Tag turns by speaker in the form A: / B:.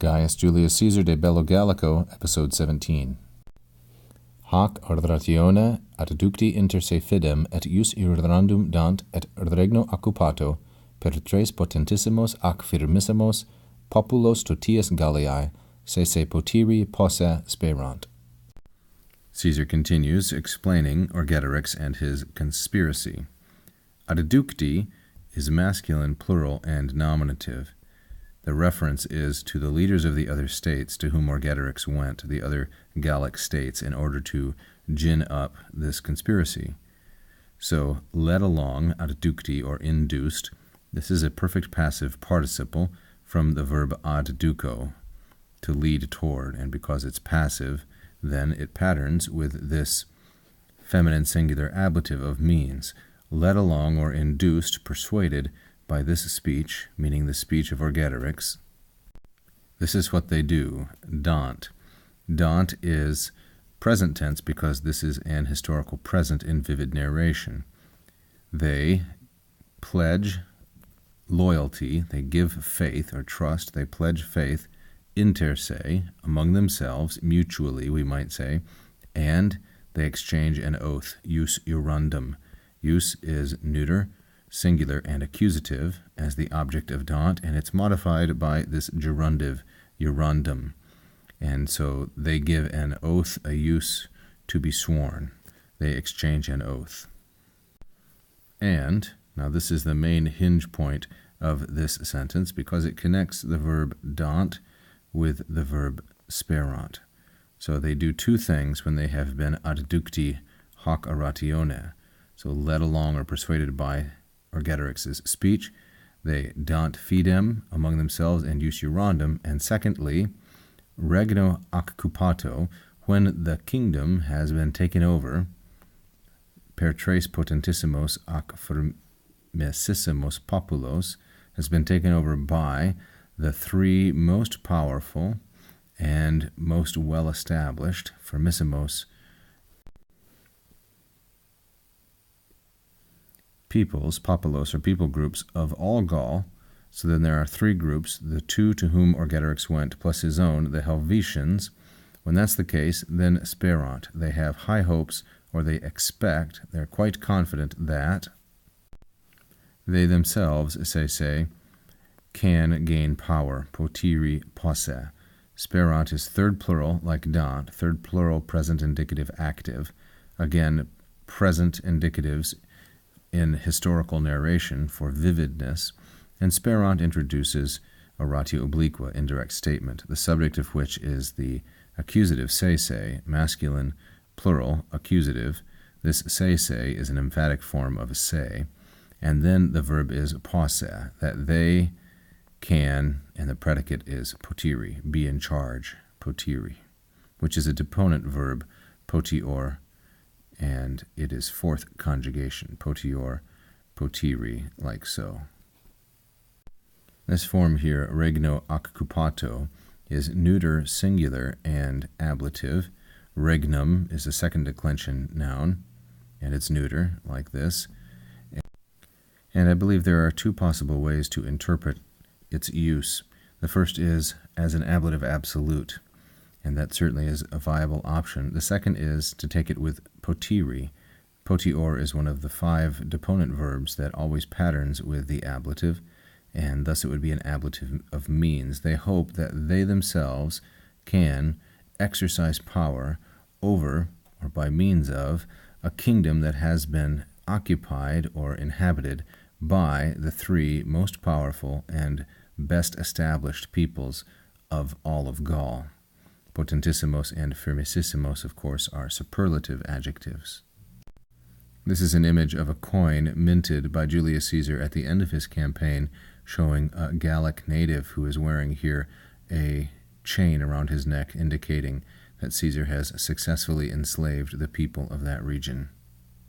A: Gaius Julius Caesar de Bello Gallico, Episode 17. Hac ordratione adducti inter se fidem et ius irrandum dant et regno occupato per tres potentissimos ac firmissimos populos totius Galliae se potiri posse sperant. Caesar continues explaining Orgetorix and his conspiracy. Adducti is masculine, plural, and nominative. The reference is to the leaders of the other states to whom Orgetorix went, the other Gallic states, in order to gin up this conspiracy. So, led along, adducti, or induced, this is a perfect passive participle from the verb adduco, to lead toward, and because it's passive, then it patterns with this feminine singular ablative of means, led along or induced, persuaded by this speech, meaning the speech of Orgetorix. This is what they do, dant. Dant is present tense because this is an historical present in vivid narration. They pledge loyalty, they give faith or trust, they pledge faith inter se, among themselves, mutually we might say, and they exchange an oath, jus jurandum. Jus is neuter, singular, and accusative as the object of dant, and it's modified by this gerundive, jurandum. And so they give an oath, a jus, to be sworn. They exchange an oath. And, now this is the main hinge point of this sentence because it connects the verb dant with the verb sperant. So they do two things when they have been adducti hoc oratione. So led along or persuaded by Orgetorix's speech, they dant fidem among themselves and jus jurandum, and secondly, regno occupato, when the kingdom has been taken over, per tres potentissimos ac firmissimos populos, has been taken over by the three most powerful and most well-established, firmissimos, peoples, populos, or people groups of all Gaul. So then there are three groups, the two to whom Orgetorix went, plus his own, the Helvetians. When that's the case, then sperant. They have high hopes, or they expect, they're quite confident that they themselves, say, can gain power, potiri posse. Sperant is third plural, like dant, third plural present indicative active. Again, present indicatives in historical narration for vividness, and sperant introduces a ratio obliqua, indirect statement, the subject of which is the accusative se, masculine, plural, accusative. This se is an emphatic form of a se, and then the verb is posse, that they can, and the predicate is potiri, be in charge, potiri, which is a deponent verb, potior, and it is fourth conjugation, potior, potiri, like so. This form here, regno occupato, is neuter, singular, and ablative. Regnum is a second declension noun, and it's neuter, like this. And I believe there are two possible ways to interpret its use. The first is as an ablative absolute, and that certainly is a viable option. The second is to take it with potiri. Potior is one of the 5 deponent verbs that always patterns with the ablative, and thus it would be an ablative of means. They hope that they themselves can exercise power over, or by means of, a kingdom that has been occupied or inhabited by the 3 most powerful and best established peoples of all of Gaul. Potentissimos and firmissimos, of course, are superlative adjectives. This is an image of a coin minted by Julius Caesar at the end of his campaign, showing a Gallic native who is wearing here a chain around his neck, indicating that Caesar has successfully enslaved the people of that region.